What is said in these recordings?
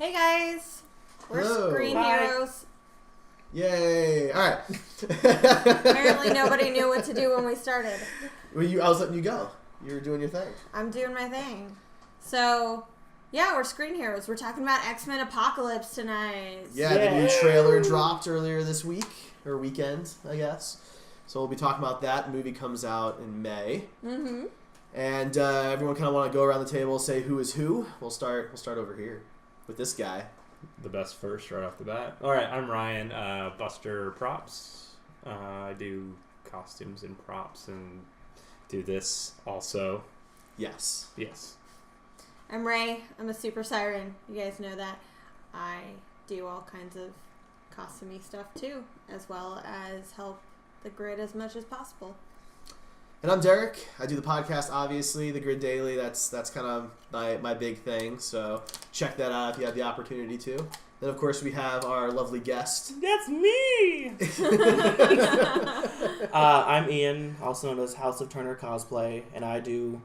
Hey guys, we're Hello. Screen Bye. Heroes. Yay! All right. Apparently nobody knew what to do when we started. Well, I was letting you go. You were doing your thing. I'm doing my thing. So, yeah, we're Screen Heroes. We're talking about X-Men Apocalypse tonight. Yeah, the new trailer dropped earlier this week, or weekend, I guess. So we'll be talking about that. The movie comes out in May. Mm-hmm. And everyone kind of want to go around the table, say who is who. We'll start over here with this guy. The best first right off the bat. All right, I'm Ryan, Buster Props. I do costumes and props and do this also. Yes. Yes. I'm Rae. I'm a Super Siren. You guys know that. I do all kinds of costumey stuff too, as well as help the grid as much as possible. And I'm Derek. I do the podcast, obviously, the Grid Daily. That's kind of my big thing. So check that out if you have the opportunity to. Then, of course, we have our lovely guest. That's me! I'm Ian, also known as House of Turner Cosplay, and I do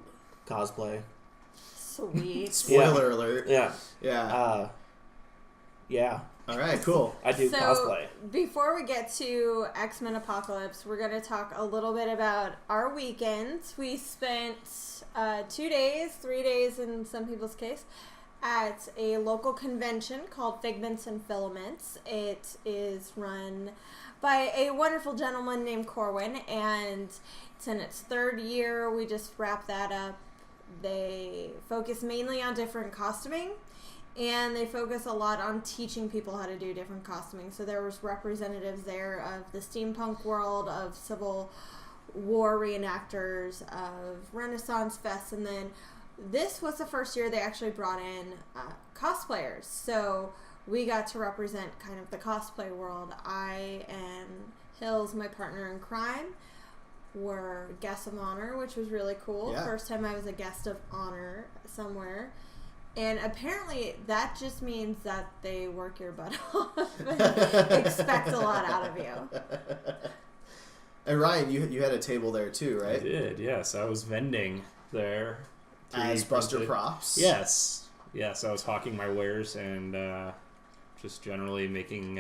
cosplay. Sweet. Spoiler alert. Yeah. Yeah. Yeah. All right, cool. I do cosplay. Before we get to X-Men Apocalypse, we're going to talk a little bit about our weekends. We spent 3 days in some people's case, at a local convention called Figments and Filaments. It is run by a wonderful gentleman named Corwin, and it's in its third year. We just wrapped that up. They focus mainly on different costuming, and they focus a lot on teaching people how to do different costuming. So there was representatives there of the steampunk world, of Civil War reenactors, of Renaissance fests, and then this was the first year they actually brought in cosplayers. So we got to represent kind of the cosplay world. I and Hillz, my partner in crime, were guests of honor, which was really cool. Yeah. First time I was a guest of honor somewhere. And apparently that just means that they work your butt off and expect a lot out of you. And Ryan, you had a table there too, right? I did, yes. I was vending there. As Buster Props? Yes. Yes, I was hawking my wares and just generally making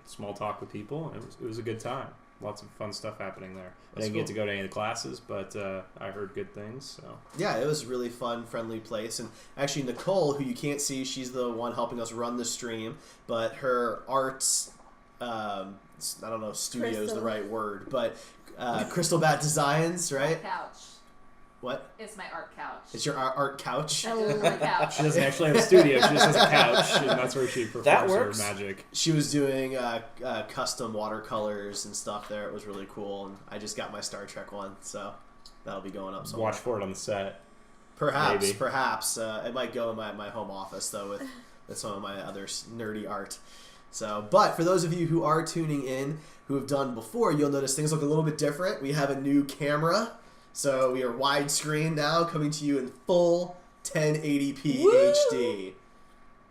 small talk with people. It was a good time. Lots of fun stuff happening there. I didn't get to go to any of the classes, but I heard good things. So Yeah, it was a really fun, friendly place. And actually, Nicole, who you can't see, she's the one helping us run the stream. But her arts, I don't know if studio is the right word, but Crystal Bat Designs, right? Couch. What? It's my art couch. It's your art couch? My couch. she doesn't actually have a studio. She just has a couch, and that's where she performs her magic. She was doing custom watercolors and stuff there. It was really cool. And I just got my Star Trek one, so that'll be going up somewhere. Watch for it on the set. Perhaps. It might go in my home office, though, with some of my other nerdy art. So, but for those of you who are tuning in, who have done before, you'll notice things look a little bit different. We have a new camera. So we are widescreen now, coming to you in full 1080p HD.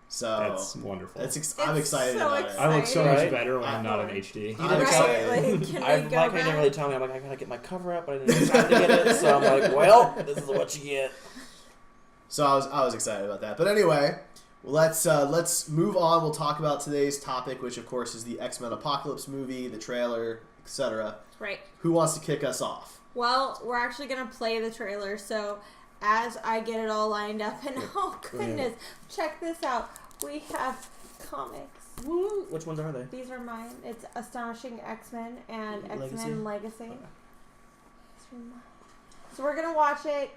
So that's wonderful. I'm excited so about it. I look so much Right? better when I'm not in HD. I'm excited. Can I we go Mike back? didn't really tell me. I'm like, I gotta get my cover up, but I didn't have time to get it. So I'm like, well, this is what you get. So I was excited about that. But anyway, let's move on. We'll talk about today's topic, which of course is the X-Men Apocalypse movie, the trailer, etc. Right. Who wants to kick us off? Well, we're actually going to play the trailer, so as I get it all lined up, and oh goodness, check this out. We have comics. Woo! Which ones are they? These are mine. It's Astonishing X-Men and Legacy? X-Men Legacy. These are mine. So we're going to watch it.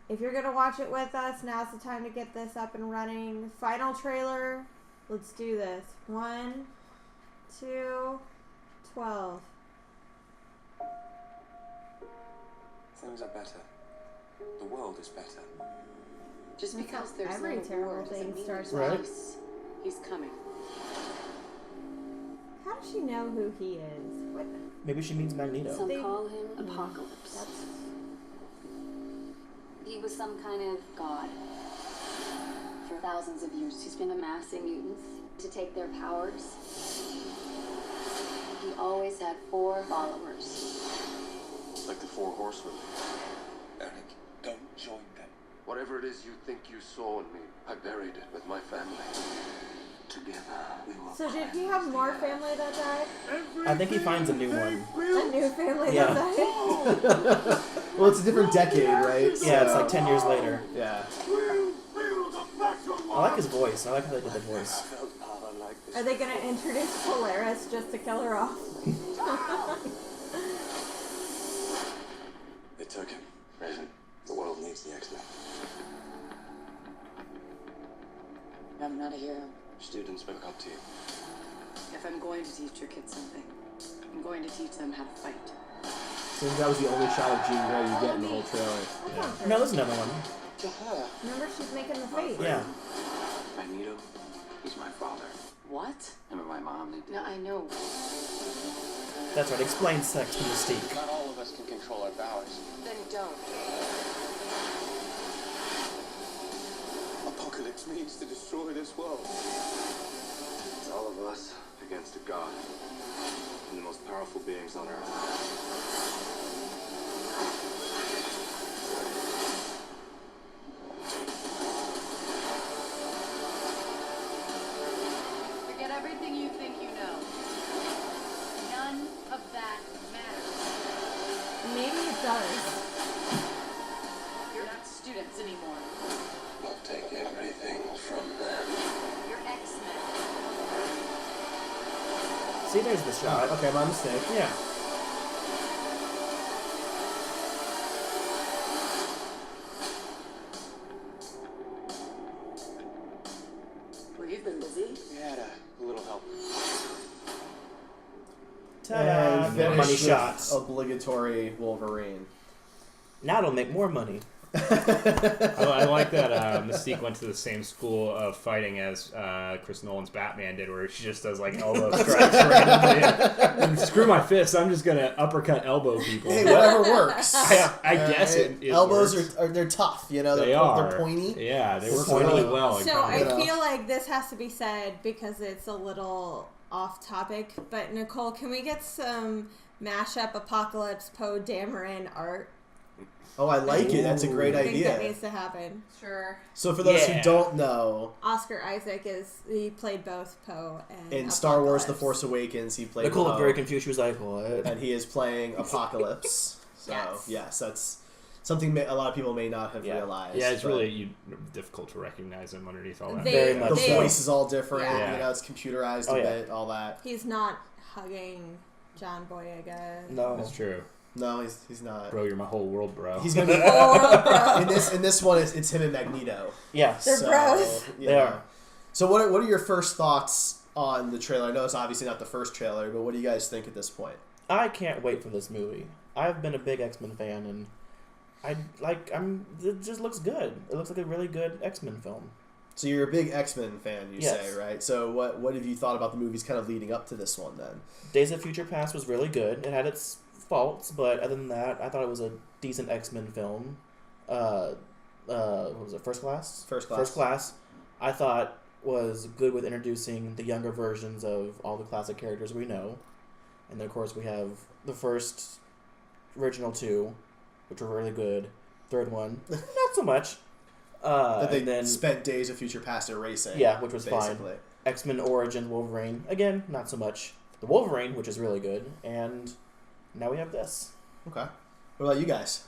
If you're going to watch it with us, now's the time to get this up and running. Final trailer. Let's do this. 1, 2, 12. Things are better. The world is better. Just That's because how there's every no terrible war thing doesn't mean starts there's with. peace. He's coming. How does she know who he is? What? Maybe she means Magneto. Some They- call him Apocalypse. He was some kind of god. For thousands of years, he's been amassing mutants to take their powers. He always had 4 followers. Like the 4 horsemen. Eric, don't join them. Whatever it is you think you saw in me, I buried it with my family. Together we will. So did he have more family that died? I think he finds a new one. A new family Yeah. that died? Well, it's a different decade, right? Yeah, it's like 10 years later. Yeah. I like his voice. I like how they did the voice. Felt power like this. Are they going to introduce Polaris just to kill her off? They took him. Raven, the world needs the X-Men. I'm not a hero. Students look up to you. If I'm going to teach your kids something, I'm going to teach them how to fight. Seems that was the only shot of Jean Grey you get in the whole trailer. No, there's another one. To her. Remember, she's making the face. Yeah. Magneto, he's my father. What? Him and my mom, they No, I know. That's right. Explain sex to Mystique. Not all of us can control our powers. Then don't. Apocalypse means to destroy this world. It's all of us against a god. And the most powerful beings on earth. Forget everything you think you know. None of that matters. Maybe it does. You're not students anymore. I'll take everything from them. You're X-Men. See, there's the shot. Okay, my mistake. Yeah. Well, you've been busy. We had a little help. Ta-da! And finish Money with shots. Obligatory Wolverine. Now it'll make more money. I like that Mystique went to the same school of fighting as Chris Nolan's Batman did, where she just does like elbow strikes randomly. And screw my fists, I'm just gonna uppercut elbow people. Hey, whatever works. I guess it Elbows works. are they're tough, you know. They They're are pointy. Yeah, they work So- really well. in So I combat. feel like this has to be said because it's a little off topic. But Nicole, can we get some mashup Apocalypse Poe Dameron art? Oh, I like it. That's a great I think that idea. needs to happen. Sure. So for those who Yeah. don't know, Oscar Isaac he played both Poe and in Star Wars: The Apocalypse. Force Awakens, he played Nicole looked Poe, very confused. She was like, what? and he is playing Apocalypse. So Yes. that's something a lot of people may not have Yeah. realized. Yeah, it's but really difficult to recognize him underneath all that. Very much the so. voice is all different. Yeah. You know, it's computerized Oh, a yeah. bit. All that. He's not hugging John Boyega. No. That's true. No, he's not. Bro, you're my whole world, bro. He's gonna be Oh, bro. in this one. It's him and Magneto. Yes. They're bros. You They know. are. So what are your first thoughts on the trailer? I know it's obviously not the first trailer, but what do you guys think at this point? I can't wait for this movie. I've been a big X-Men fan, and it just looks good. It looks like a really good X-Men film. So you're a big X-Men fan, you Yes. say, right? So what have you thought about the movies kind of leading up to this one then? Days of Future Past was really good. It had its faults, but other than that, I thought it was a decent X-Men film. What was it? First Class? First Class. First Class, I thought was good with introducing the younger versions of all the classic characters we know. And then, of course, we have the first original two, which were really good. Third one, not so much. That they and then spent Days of Future Past erasing. Yeah, which was basically. fine. X-Men Origins Wolverine, again, not so much. The Wolverine, which is really good, and now we have this. Okay. What about you guys?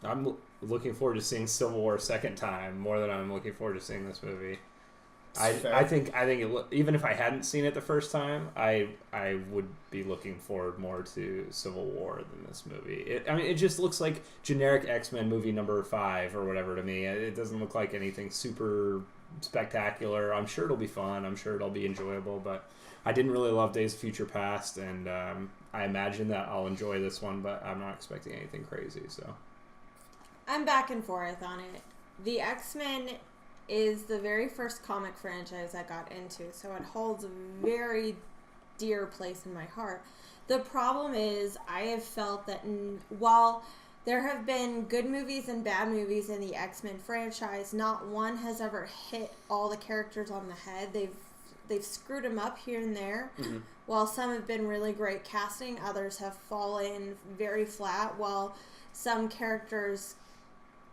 I'm looking forward to seeing Civil War a second time more than I'm looking forward to seeing this movie. Fair. I think even if I hadn't seen it the first time, I would be looking forward more to Civil War than this movie. It just looks like generic X-Men movie number 5 or whatever to me. It doesn't look like anything super spectacular. I'm sure it'll be fun. I'm sure it'll be enjoyable, but I didn't really love Days of Future Past, and I imagine that I'll enjoy this one, but I'm not expecting anything crazy. So I'm back and forth on it. The X-Men is the very first comic franchise I got into, so it holds a very dear place in my heart. The problem is I have felt that while there have been good movies and bad movies in the X-Men franchise, not one has ever hit all the characters on the head. They've screwed them up here and there. Mm-hmm. While some have been really great casting, others have fallen very flat, while some characters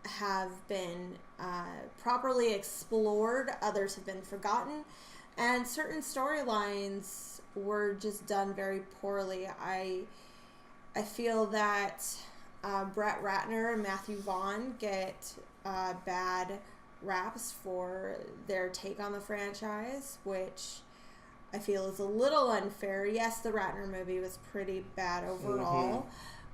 have been properly explored, others have been forgotten. And certain storylines were just done very poorly. I feel that Brett Ratner and Matthew Vaughn get bad raps for their take on the franchise, which I feel is a little unfair. Yes, the Ratner movie was pretty bad overall,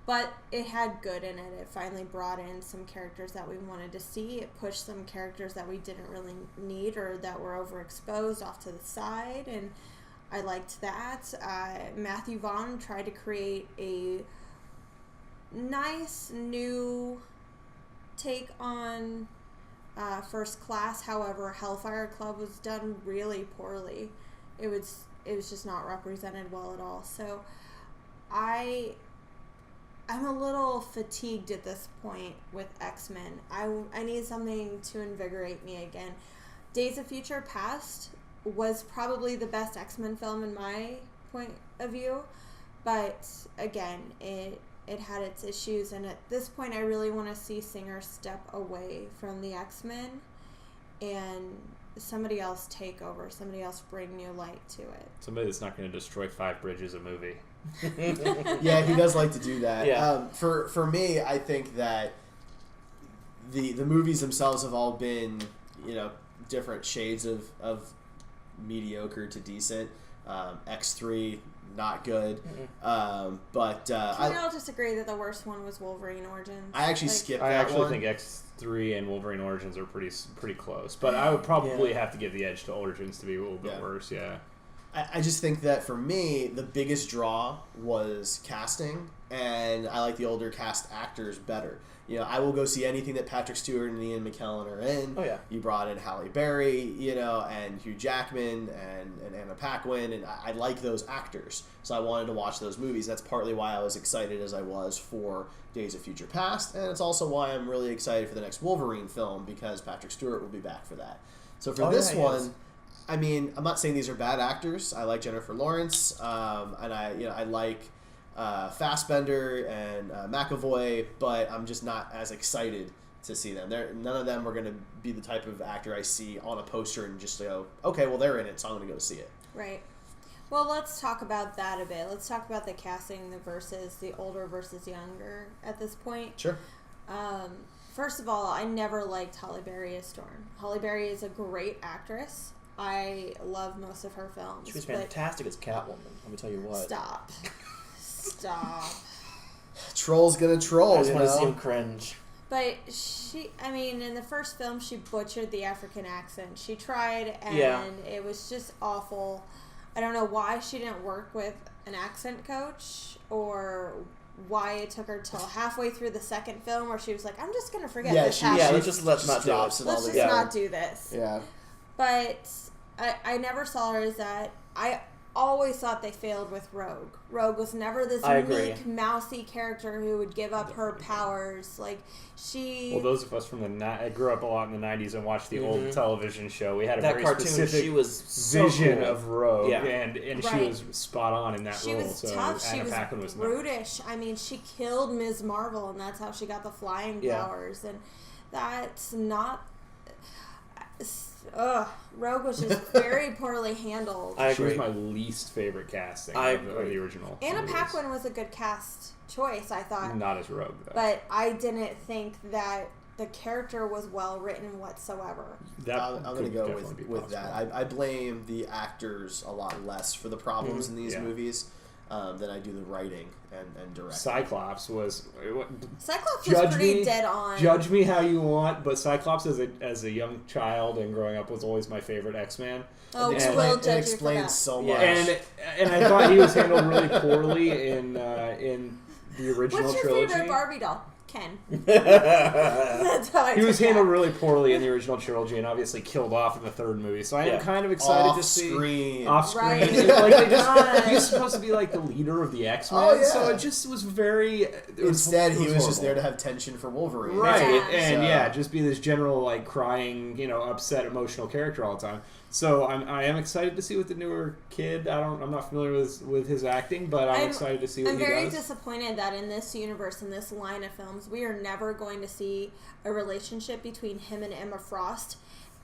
but it had good in it. It finally brought in some characters that we wanted to see. It pushed some characters that we didn't really need or that were overexposed off to the side, and I liked that. Matthew Vaughn tried to create a nice new take on First Class. However, Hellfire Club was done really poorly. It was just not represented well at all. So I'm a little fatigued at this point with X-Men. I need something to invigorate me again. Days of Future Past was probably the best X-Men film in my point of view, but again, it had its issues, and at this point I really want to see Singer step away from the X-Men and somebody else take over, somebody else bring new light to it. Somebody that's not going to destroy 5 bridges a movie. Yeah, he does like to do that. Yeah. For me, I think that the movies themselves have all been, different shades of mediocre to decent. X3, not good. But can we all just agree that the worst one was Wolverine Origins? I actually skipped that I actually one. think X3 and Wolverine Origins are pretty close, but I would probably have to give the edge to Origins to be a little bit worse. Yeah. I just think that for me, the biggest draw was casting, and I like the older cast actors better. I will go see anything that Patrick Stewart and Ian McKellen are in. Oh, yeah. You brought in Halle Berry, and Hugh Jackman and Anna Paquin, and I like those actors. So I wanted to watch those movies. That's partly why I was excited as I was for Days of Future Past, and it's also why I'm really excited for the next Wolverine film, because Patrick Stewart will be back for that. So for this one, I mean, I'm not saying these are bad actors. I like Jennifer Lawrence, and I like Fassbender and McAvoy, but I'm just not as excited to see them. None of them are going to be the type of actor I see on a poster and just go, okay, well, they're in it, so I'm going to go see it. Right. Well, let's talk about that a bit. Let's talk about the casting versus the older versus younger at this point. Sure. First of all, I never liked Halle Berry as Storm. Halle Berry is a great actress. I love most of her films. She was fantastic as Catwoman, let me tell you what. Stop. Troll's gonna troll, I just want to see him cringe. But in the first film, she butchered the African accent. She tried, and it was just awful. I don't know why she didn't work with an accent coach, or why it took her till halfway through the second film where she was like, I'm just going to forget this happened. Let's not drops it. Let's just not do this. Yeah. But I never saw her as that. I always thought they failed with Rogue. Rogue was never this meek, mousy character who would give up her powers. Like, she... Well, those of us from I grew up a lot in the 90s and watched the old television show. We had a that very cartoon, specific she was vision cool. of Rogue, Yeah. and she was spot on in that she role. Was so tough. Anna She Paquin was not. brutish. I mean, she killed Ms. Marvel, and that's how she got the flying powers. And that's not... Rogue was just very poorly handled. I agree. She was my least favorite casting of the original. Anna Paquin was a good cast choice, I thought. Not as Rogue, though. But I didn't think that the character was well written whatsoever. I'm going to go with that. I blame the actors a lot less for the problems in these movies than I do the writing and directing. Cyclops was pretty dead on. Judge me how you want, but Cyclops as a young child and growing up was always my favorite X-Man. Oh, it explains so much. And I thought he was handled really poorly in the original What's your trilogy. favorite Barbie doll? Ken. That's how he was handled really poorly in the original trilogy and obviously killed off in the third movie. So I am kind of excited to see off-screen. Right. Like he was supposed to be like the leader of the X-Men, so it just was very... Instead, he was just there to have tension for Wolverine. Right, and just be this general, like, crying, upset, emotional character all the time. So I am excited to see what the newer kid. I'm not familiar with his acting, but I'm excited to see what he does. I'm very disappointed that in this universe, in this line of films, we are never going to see a relationship between him and Emma Frost.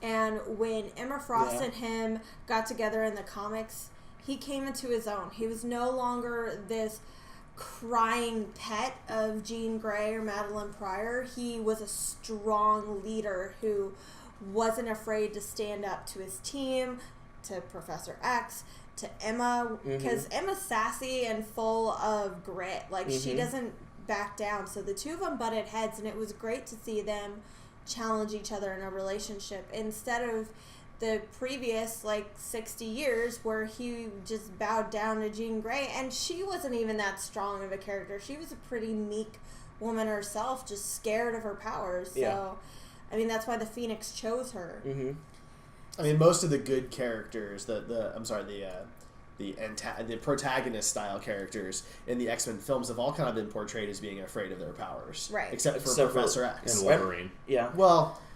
And when Emma Frost and him got together in the comics, he came into his own. He was no longer this crying pet of Jean Grey or Madeline Pryor. He was a strong leader who wasn't afraid to stand up to his team, to Professor X, to Emma, because Emma's sassy and full of grit. Like, she doesn't back down. So the two of them butted heads, and it was great to see them challenge each other in a relationship instead of the previous 60 years where he just bowed down to Jean Grey, and she wasn't even that strong of a character. She was a pretty meek woman herself, just scared of her powers. So I mean, that's why the Phoenix chose her. I mean, most of the good characters, the protagonist style characters in the X-Men films have all kind of been portrayed as being afraid of their powers, right? Except for Professor X and Wolverine.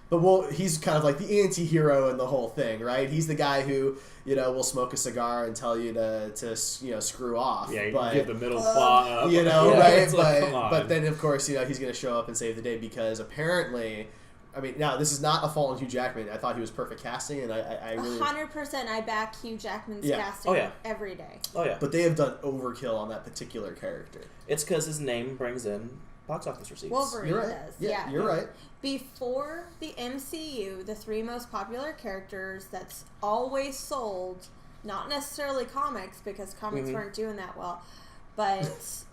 But he's kind of like the anti-hero in the whole thing, right? He's the guy who, will smoke a cigar and tell you to screw off. Yeah, but, give the middle claw up. Right? But then, of course, he's going to show up and save the day because apparently, I mean, now this is not a fault on Hugh Jackman. I thought he was perfect casting, and I really 100% I back Hugh Jackman's casting every day. Oh yeah. But they have done overkill on that particular character. It's because his name brings in box office receipts. Wolverine You're right. does. Yeah, you're right. Before the MCU, the three most popular characters that's always sold, not necessarily comics because comics weren't doing that well, but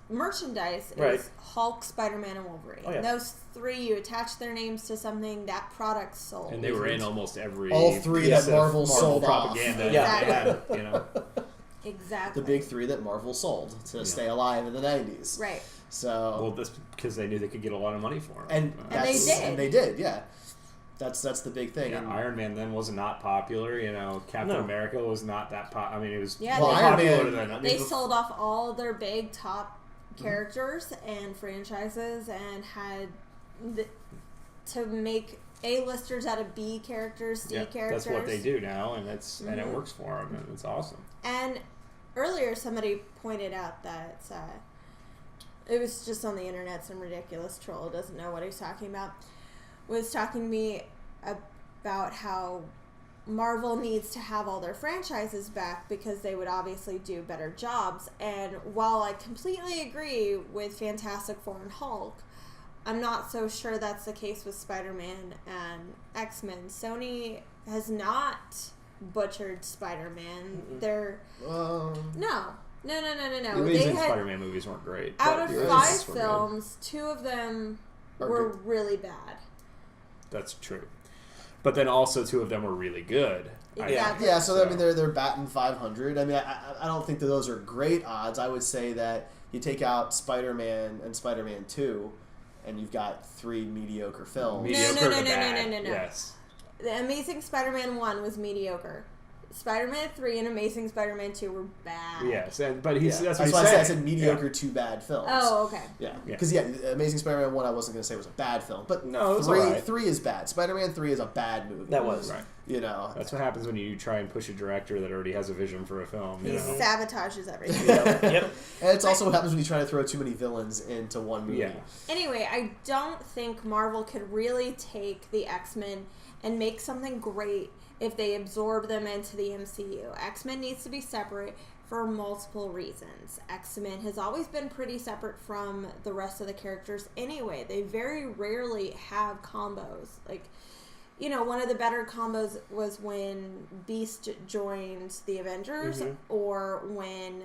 merchandise is Hulk, Spider-Man, and Wolverine. And those three, you attach their names to something, that product sold. And they were in almost every all three that Marvel sold propaganda. Exactly. Exactly. The big three that Marvel sold to stay alive in the 90s. Right. So that's because they knew they could get a lot of money for them. And they did. And they did, yeah. That's the big thing. Yeah, and Iron Man then was not popular. Captain America was not that popular. I mean, it was Iron Man. They sold off all their big top characters and franchises and had to make A-listers out of B characters, C characters. That's what they do now, and and it works for them, and it's awesome. And earlier, somebody pointed out that it was just on the internet. Some ridiculous troll doesn't know what he's talking about. Was talking to me about how Marvel needs to have all their franchises back because they would obviously do better jobs. And while I completely agree with Fantastic Four and Hulk, I'm not so sure that's the case with Spider-Man and X-Men. Sony has not butchered Spider-Man. They're no. The Amazing Spider-Man movies weren't great. Out of 5 films, 2 of them were really bad. That's true. But then also 2 of them were really good. Exactly. Yeah, so I mean they're batting 500. I mean I don't think that those are great odds. I would say that you take out Spider-Man and Spider-Man 2 and you've got 3 mediocre films. No. Yes. The Amazing Spider-Man 1 was mediocre. Spider-Man 3 and Amazing Spider-Man 2 were bad. Yes, but that's what I said. I said mediocre to bad films. Oh, okay. Yeah, because Amazing Spider-Man 1 I wasn't going to say was a bad film, but no, 3 is bad. Spider-Man 3 is a bad movie. That was. Right. That's what happens when you try and push a director that already has a vision for a film. He sabotages everything. Yep. And it's also what happens when you try to throw too many villains into one movie. Yeah. Anyway, I don't think Marvel could really take the X-Men and make something great if they absorb them into the MCU. X-Men needs to be separate for multiple reasons. X-Men has always been pretty separate from the rest of the characters anyway. They very rarely have combos. One of the better combos was when Beast joined the Avengers or when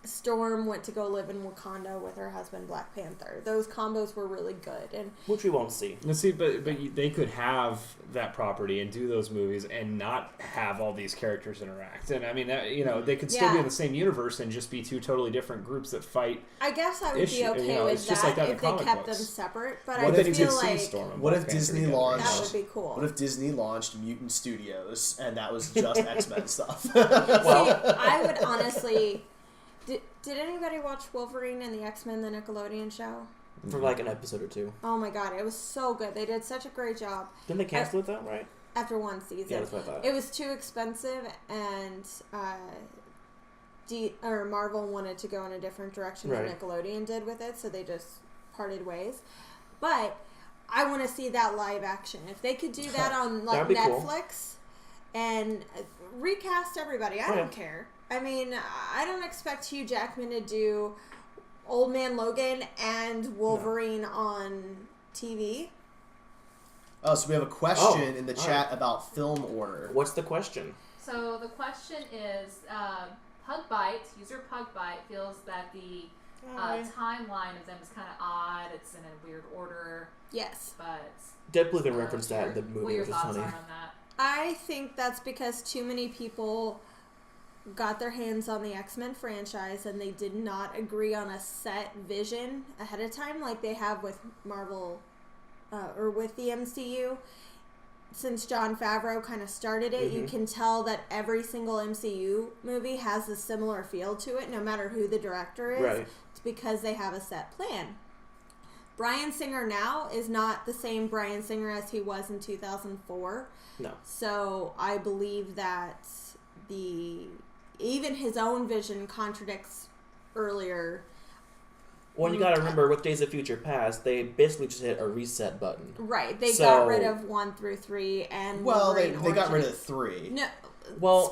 Storm went to go live in Wakanda with her husband Black Panther. Those combos were really good, and which we won't see. Let's see, but they could have that property and do those movies and not have all these characters interact. And I mean, they could still be in the same universe and just be 2 totally different groups that fight. I guess I would be okay with that if they kept them separate. But I feel like what if Disney launched? That would be cool. What if Disney launched Mutant Studios and that was just X-Men stuff? Well, I would honestly. Did anybody watch Wolverine and the X-Men, the Nickelodeon show? For like an episode or 2. Oh my god, it was so good. They did such a great job. Didn't they cancel it though, right? After 1 season. Yeah, that's what I thought. It was too expensive, and Marvel wanted to go in a different direction than Nickelodeon did with it, so they just parted ways. But I want to see that live action. If they could do that on like Netflix and recast everybody, I don't care. I mean, I don't expect Hugh Jackman to do Old Man Logan and Wolverine on TV. Oh, so we have a question in the chat about film order. What's the question? So the question is, user Pugbite feels that the timeline of them is kind of odd. It's in a weird order. Yes. But Deadpool even referenced that in the movie. What your which is thoughts funny. are on that? I think that's because too many people got their hands on the X-Men franchise and they did not agree on a set vision ahead of time like they have with Marvel or with the MCU. Since Jon Favreau kind of started it, you can tell that every single MCU movie has a similar feel to it, no matter who the director is. Right. It's because they have a set plan. Bryan Singer now is not the same Bryan Singer as he was in 2004. No. So I believe that even his own vision contradicts earlier. Well, you gotta remember, with Days of Future Past, they basically just hit a reset button. Right. They got rid of 1 through 3 and they got rid of 3. No,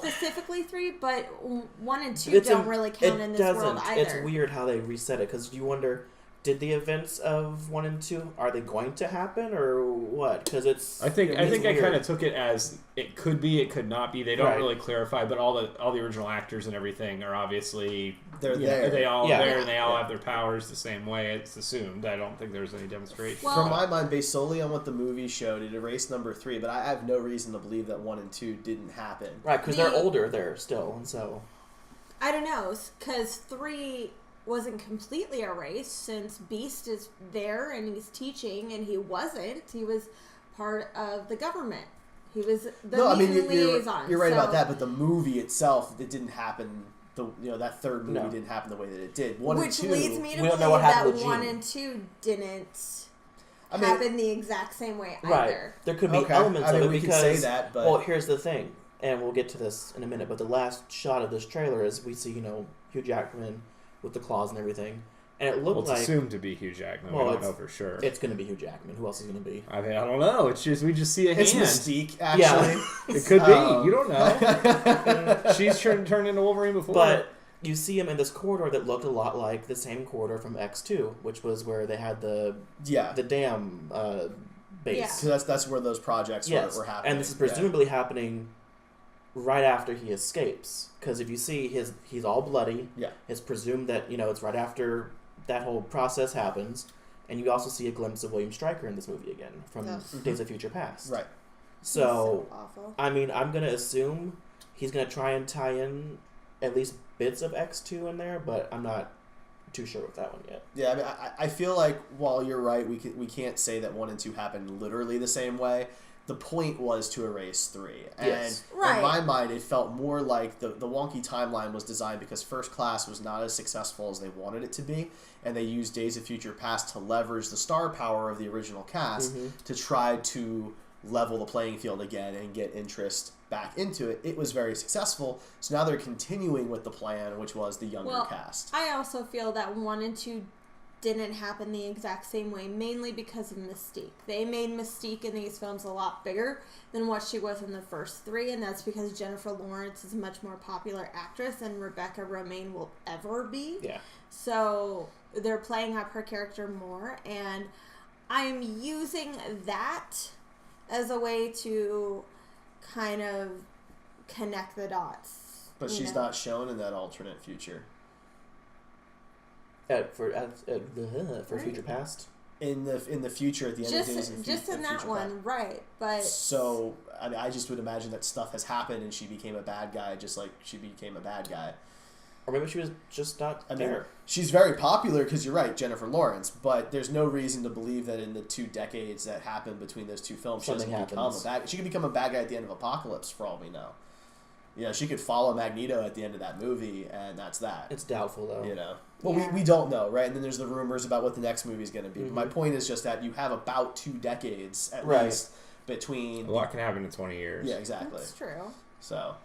specifically 3, but 1 and 2 don't really count in this world either. It's weird how they reset it, because you wonder, did the events of 1 and 2, are they going to happen, or what? Because it's... I think I kind of took it as it could be, it could not be. They don't really clarify, but all the original actors and everything are obviously... They're there. They all there, and they all have their powers the same way, it's assumed. I don't think there's any demonstration. Well, from my mind, based solely on what the movie showed, it erased number 3, but I have no reason to believe that 1 and 2 didn't happen. Right, because they're older there still, and so... I don't know, because 3... wasn't completely erased since Beast is there and he's teaching, and he wasn't. He was part of the government. He was the liaison. You're right about that, but the movie itself, it didn't happen. That third movie didn't happen the way that it did. 1 and 2, which leads me to believe that 1 and 2 didn't happen the exact same way either. Right. There could be elements of it we because... can say that, but... Well, here's the thing, and we'll get to this in a minute, but the last shot of this trailer is we see, Hugh Jackman with the claws and everything, and it looked like... It's assumed to be Hugh Jackman. We don't know for sure. It's going to be Hugh Jackman. Who else is going to be? I mean, I don't know. It's just we just see a hand. It's Mystique, actually. Yeah. It could be. You don't know. She's turned into Wolverine before. But you see him in this corridor that looked a lot like the same corridor from X2, which was where they had the dam base. Yeah. So that's where those projects were happening. And this is presumably happening right after he escapes, because if you see he's all bloody. Yeah, it's presumed that it's right after that whole process happens, and you also see a glimpse of William Stryker in this movie again from Days of Future Past. Right. So awful. I mean, I'm gonna assume he's gonna try and tie in at least bits of X2 in there, but I'm not too sure with that one yet. Yeah, I mean, I feel like while you're right, we can't say that 1 and 2 happened literally the same way. The point was to erase 3. And in my mind, it felt more like the wonky timeline was designed because First Class was not as successful as they wanted it to be, and they used Days of Future Past to leverage the star power of the original cast to try to level the playing field again and get interest back into it. It was very successful, so now they're continuing with the plan, which was the younger cast. I also feel that 1 and 2 didn't happen the exact same way, mainly because of Mystique. They made Mystique in these films a lot bigger than what she was in the first 3, and that's because Jennifer Lawrence is a much more popular actress than Rebecca Romijn will ever be. Yeah. So they're playing up her character more, and I'm using that as a way to kind of connect the dots. But she's not shown in that alternate future. For Future Past? In the future, at the end of Days of Future Past. Just in that one, right. But so, I mean, I just would imagine that stuff has happened and she became a bad guy just like she became a bad guy. Or maybe she was just not there. She's very popular because you're right, Jennifer Lawrence, but there's no reason to believe that in the 2 decades that happened between those 2 films, she could become a bad guy at the end of Apocalypse, for all we know. She could follow Magneto at the end of that movie, and that's that. It's doubtful, though. Well, we don't know, right? And then there's the rumors about what the next movie is going to be. My point is just that you have about 2 decades, at least, between... A lot can happen in 20 years. Yeah, exactly. That's true. So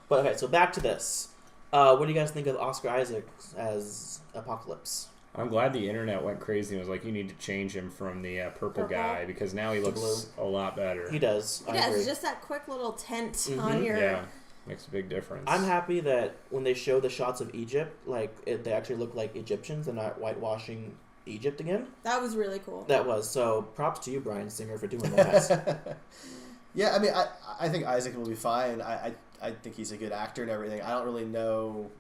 back to this. What do you guys think of Oscar Isaac as Apocalypse? I'm glad the internet went crazy and was like, you need to change him from the purple guy because now he looks a lot better. He does. I agree. Just that quick little tint on your... Yeah, makes a big difference. I'm happy that when they show the shots of Egypt, they actually look like Egyptians and not whitewashing Egypt again. That was really cool. That was. So props to you, Bryan Singer, for doing that. Yeah, I mean, I think Isaac will be fine. I think he's a good actor and everything. I don't really know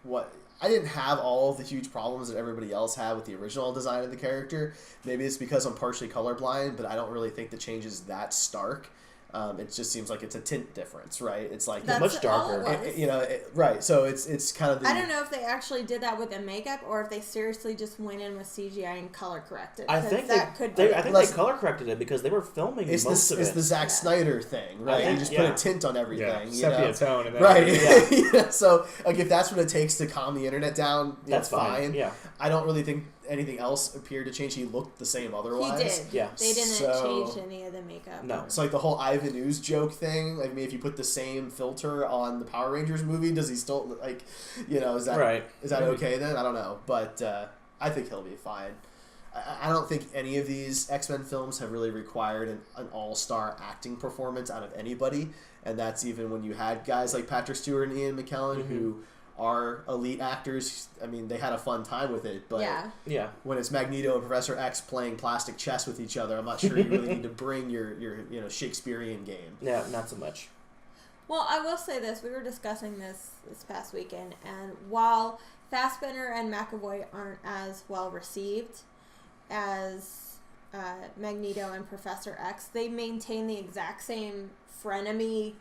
what... I didn't have all of the huge problems that everybody else had with the original design of the character. Maybe it's because I'm partially colorblind, but I don't really think the change is that stark. It just seems like it's a tint difference, right? It's like much darker. Right. So it's kind of. I don't know if they actually did that with the makeup or if they seriously just went in with CGI and color corrected. I think they color corrected it because they were filming most of it. It's the Zack Snyder thing, right? You just put a tint on everything. Sepia tone. And right. So if that's what it takes to calm the internet down, that's fine. Yeah. I don't really think anything else appeared to change. He looked the same otherwise. He did. Yeah. They didn't change any of the makeup. No. It's like the whole Ivan Ooze joke thing. Like, I mean, if you put the same filter on the Power Rangers movie, does he still, is that right? Is that okay then? I don't know. But I think he'll be fine. I don't think any of these X-Men films have really required an all-star acting performance out of anybody. And that's even when you had guys like Patrick Stewart and Ian McKellen who are elite actors. I mean, they had a fun time with it, but when it's Magneto and Professor X playing plastic chess with each other, I'm not sure you really need to bring your Shakespearean game. Yeah, not so much. Well, I will say this. We were discussing this past weekend, and while Fassbender and McAvoy aren't as well received as Magneto and Professor X, they maintain the exact same frenemy.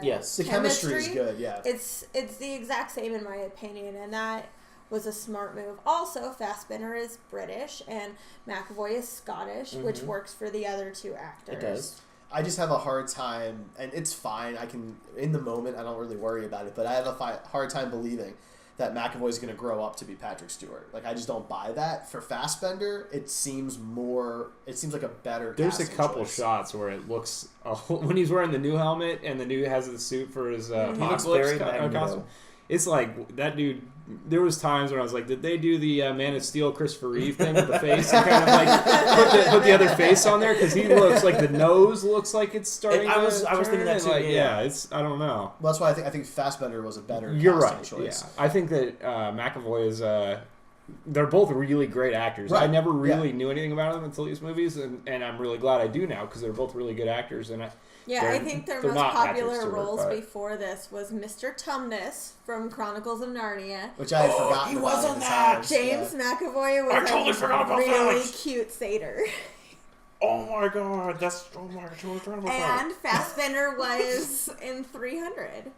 Yes, the chemistry is good. Yeah, it's the exact same in my opinion, and that was a smart move. Also, Fassbender is British and McAvoy is Scottish, which works for the other two actors. It does. I just have a hard time, and it's fine. I can, in the moment, I don't really worry about it, but I have a hard time believing that McAvoy is going to grow up to be Patrick Stewart. Like, I just don't buy that. For Fassbender, it seems like a better There's a couple choice. shots where it looks, when he's wearing the new helmet and the new has the suit for his apocalypse costume. It's like, that dude, there was times when I was like, did they do the Man of Steel Christopher Reeve thing with the face and kind of like put the other face on there? Because he looks like the nose looks like it's starting I was thinking that too. It's, I don't know. Well, that's why I think Fassbender was a better choice. Yeah. I think that McAvoy is they're both really great actors. Right. I never really knew anything about them until these movies, and I'm really glad I do now because they're both really good actors. And I think their most popular roles before this was Mr. Tumnus from Chronicles of Narnia. Which I had forgotten. He was on that. James McAvoy was a really cute satyr. Oh my god, that's And Fassbender was in 300.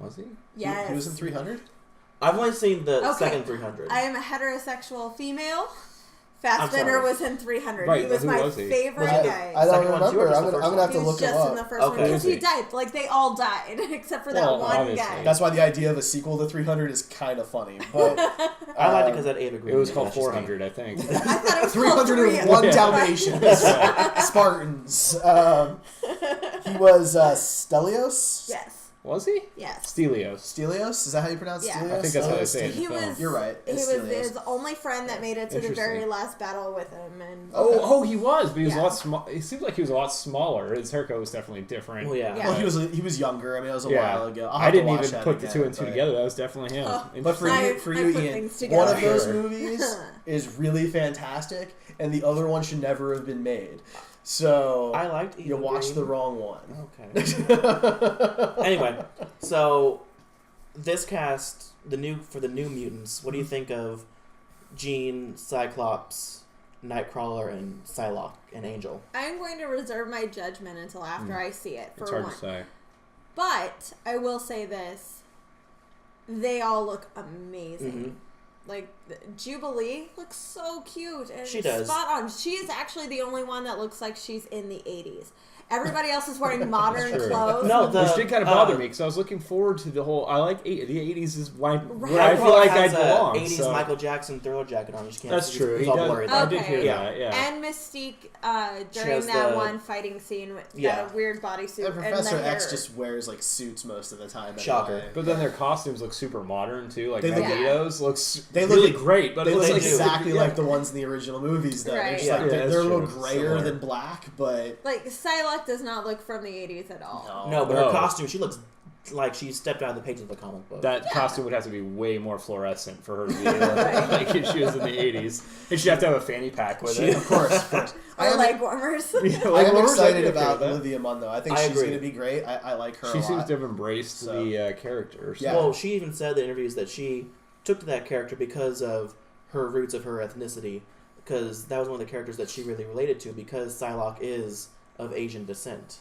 Was he? Yes. He was in 300? I've only seen the second 300. I am a heterosexual female. Fassbender was in 300. Right, he was my favorite guy. I don't remember. I'm going to have to look him up. He was just in the first one. Because he died. Like, they all died, except for that one guy. That's why the idea of a sequel to 300 is kind of funny. But I liked it because that Ava Green. It was called 400, I think. I thought it was 301 Dalmatians. Spartans. He was Stelios? Yes. Was he? Yes. Stelios. Stelios? Is that how you pronounce Stelios? I think that's how they say it. You're right. He was his only friend that made it to the very last battle with him. And he was, but he was a lot small. It seemed like he was a lot smaller. His haircut was definitely different. Well, yeah. Well, he was younger. I mean, it was a while ago. I didn't even put the two and two together. That was definitely him. But for you, Ian, one of those movies is really fantastic, and the other one should never have been made. So I liked you watched the wrong one. Okay. Anyway, so this cast, the new mutants. What do you think of Jean, Cyclops, Nightcrawler, and Psylocke and Angel? I'm going to reserve my judgment until after I see it. It's hard to say. But I will say this: they all look amazing. Mm-hmm. Like, Jubilee looks so cute and she does. spot on. She is actually the only one that looks like she's in the 80s. everybody else is wearing modern That's true. clothes. No, Which did kind of bother me because I was looking forward to the whole. I like the 80s is where Right. I feel like I has a belong. 80s so. Michael Jackson Thriller jacket on. You just can't. That's see. true. It's He all does. blurry. I Though. did hear Yeah. that. Yeah. And Mystique during has that the- one fighting scene with Yeah. that weird bodysuit. And Professor the hair. X just wears like suits most of the time. Anyway. Shocker. But then their costumes look super modern too. Like They look- Magneto's looks They look really like- great, but They it looks look like exactly yeah. like the ones in the original movies, though. Right. They're, just Yeah. like, Yeah, they're that's a little true. grayer Similar. than black, but Like Psylocke does not look from the 80s at all. No, but No. her costume, she looks like she stepped out of the pages of the comic book. That costume would have to be way more fluorescent for her to be able to, like if she was in the 80s. And she'd have to have a fanny pack with it. of course. Or leg warmers. Yeah, I like, am what was excited I about that? Olivia Munn, though. I think I she's agree. going to be great. I like her She a seems lot. to have embraced So- the character. So. Yeah. Well, she even said in the interviews that she took to that character because of her roots of her ethnicity, because that was one of the characters that she really related to, because Psylocke is of Asian descent.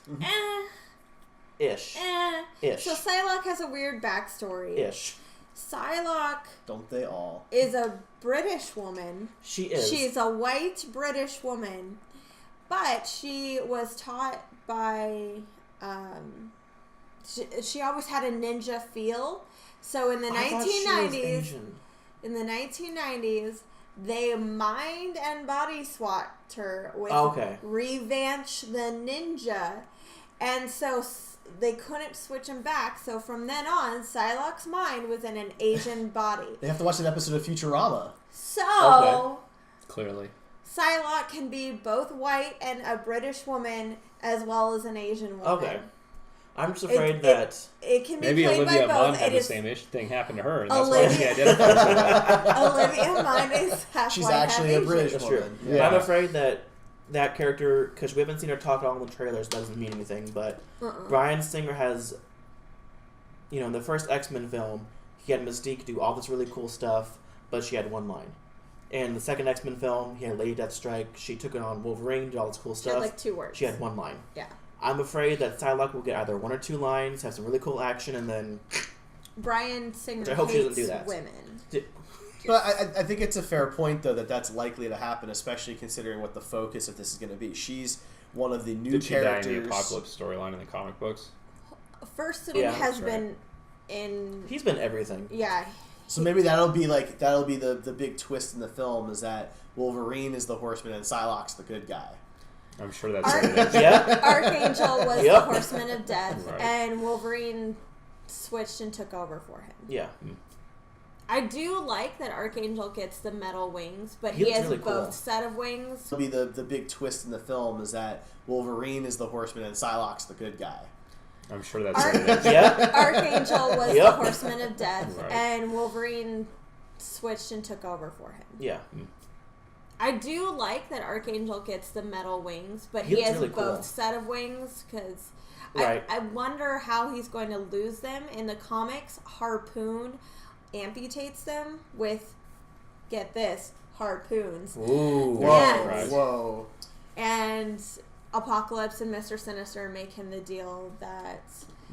Ish. Ish. So Psylocke has a weird backstory. Ish. Psylocke Don't they all? is a British woman. She is. She's a white British woman, but she was taught by. She always had a ninja feel. So in the I thought she was 1990s, Asian. in the 1990s, they mind and body swapped her with Revenge the Ninja, and so they couldn't switch them back. So from then on, Psylocke's mind was in an Asian body. They have to watch an episode of Futurama. So Clearly. Psylocke can be both white and a British woman as well as an Asian woman. Okay. I'm just afraid that... It can be Maybe played Olivia by Munn both. had It the is same thing happen to her, and that's why she Olivia- identifies with that. Olivia Munn is half She's white, half actually a Asian. British That's woman. true. Yeah. I'm afraid that that character, because we haven't seen her talk at all in the trailers, that doesn't mean anything, but Bryan Singer has, in the first X-Men film, he had Mystique do all this really cool stuff, but she had one line. In the second X-Men film, he had Lady Deathstrike. She took it on Wolverine, did all this cool She stuff. had like 2 words. She had one line. Yeah. I'm afraid that Psylocke will get either 1 or 2 lines, have some really cool action, and then... Bryan Singer I hope she hates doesn't do that. women. But I think it's a fair point, though, that's likely to happen, especially considering what the focus of this is going to be. She's one of the new Did she die characters. in the Apocalypse storyline in the comic books? First one Yeah, has that's right. been in... He's been everything. Yeah. So maybe that'll be the big twist in the film, is that Wolverine is the Horseman and Psylocke's the good guy. I'm sure that's what it is. Yeah. Archangel was the Yep. Horseman of Death, Right. and Wolverine switched and took over for him. Yeah. I do like that Archangel gets the metal wings, but He he looks has really both cool. set of wings. That'll be the big twist in the film, is that Wolverine is the Horseman and Psylocke's the good guy. I'm sure that's what it is. Yeah. Archangel was the Yep. Horseman of Death, Right. and Wolverine switched and took over for him. Yeah. I do like that Archangel gets the metal wings, but He he looks has really both cool. set of wings, because Right. I wonder how he's going to lose them. In the comics, Harpoon amputates them with, get this, harpoons. Ooh. Whoa, Yeah. whoa. And Apocalypse and Mr. Sinister make him the deal that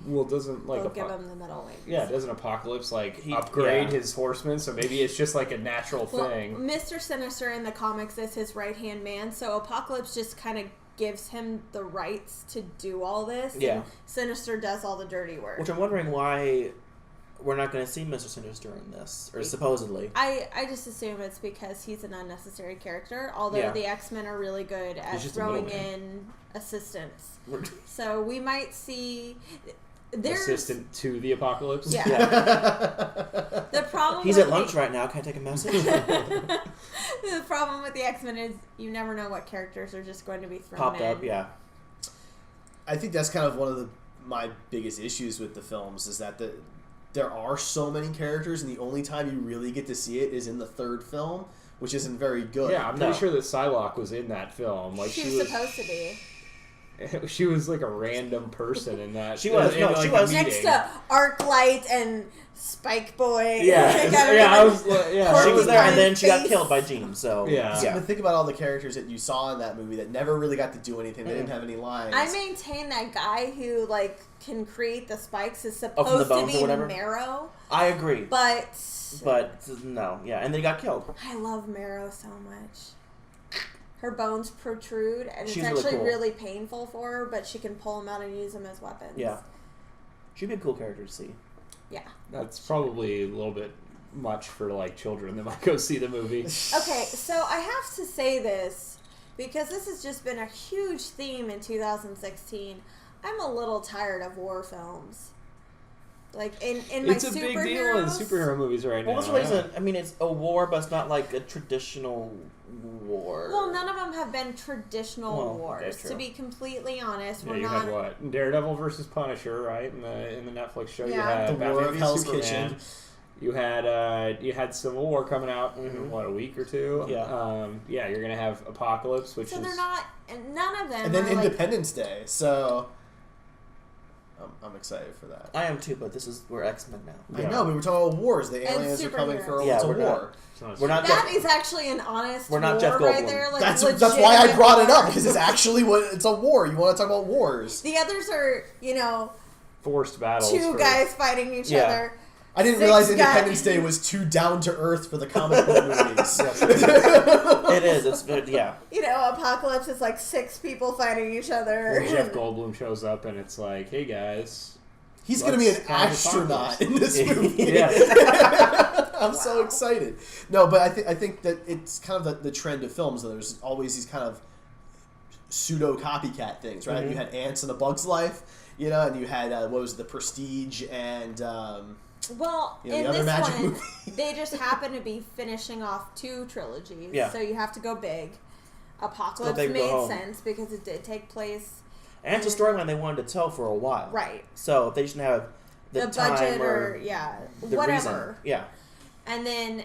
Well, doesn't they'll give him the metal wings. Yeah, doesn't Apocalypse He- upgrade yeah. his horsemen? So maybe it's just like a natural Well, thing. Mr. Sinister in the comics is his right-hand man, so Apocalypse just kind of gives him the rights to do all this. Yeah. And Sinister does all the dirty work. Which I'm wondering why we're not going to see Mr. Sinister in this, or supposedly. I just assume it's because he's an unnecessary character, although Yeah. the X-Men are really good at He's just a throwing middleman. in assistants. So we might see... There's, Assistant to the Apocalypse? Yeah. Yeah. The problem He's with at lunch right now. Can I take a message? The problem with the X-Men is you never know what characters are just going to be thrown Popped in. up, yeah. I think that's kind of one of my biggest issues with the films, is that there are so many characters, and the only time you really get to see it is in the third film, which isn't very good. Yeah, I'm pretty No. sure that Psylocke was in that film. Like She was supposed to be. She was like a random person in that. She was. in, No, like, she a was. meeting. Next to Arclight and Spike Boy. Yeah. Yeah, I was. Yeah, She was there, and then she got Face. killed by Jean, so... Yeah. So but think about all the characters that you saw in that movie that never really got to do anything. They didn't have any lines. I maintain that guy who can create the spikes is from the supposed to bones or be whatever? Marrow, I agree. but But, no, yeah, and then he got killed. I love Marrow so much. her bones protrude, and She's it's really actually cool. really painful for her, but she can pull them out and use them as weapons. Yeah. She'd be a cool character to see. Yeah. That's probably a little bit much for like children that might go see the movie. Okay, so I have to say this because this has just been a huge theme in 2016. I'm a little tired of war films. Like in my It's a big deal in superhero movies right now. Well, that's the reason. I mean, it's a war, but it's not like a traditional war. Well, none of them have been traditional Well, wars. that's true. To be completely honest, Yeah, we're you not. had what? Daredevil versus Punisher, right? In the Netflix show, you Yeah. had The Batman War of v Hell's Superman. Kitchen. You had Civil War coming out in what, a week or two? Yeah. Yeah, you're gonna have Apocalypse, which So is they're not. And none of them. And then are like, Independence Day. So I'm excited for that. I am too, but we're X-Men now. I know, but we're talking about wars. The And aliens are coming for superheroes. Yeah, it's a we're not- war. We're not that Jeff, is actually an honest We're not war Jeff right Goldblum. there. Like, That's why I brought it up, legitimate because it's war. actually it's a war. You want to talk about wars. The others are, forced battles. two for- guys fighting each Yeah. other. I didn't 6 realize guys. Independence Day was too down to earth for the comic book movies. it is. It's yeah. Apocalypse is like 6 people fighting each other. When Jeff Goldblum shows up and it's like, hey guys, He's going to be an Let's have astronaut Apocalypse. in this movie. Yeah. I'm so excited. No, but I think that it's kind of the trend of films. There's always these kind of pseudo copycat things, right? Mhm. You had Ants in a Bug's Life, and you had what was it, The Prestige and Well, the in other this magic one, movie. they just happen to be finishing off 2 trilogies. Yeah. So you have to go big. Apocalypse big or go made home. sense because it did take place. And it's a storyline they wanted to tell for a while. Right. So if they shouldn't have the time budget or the whatever. reason. Yeah. And then,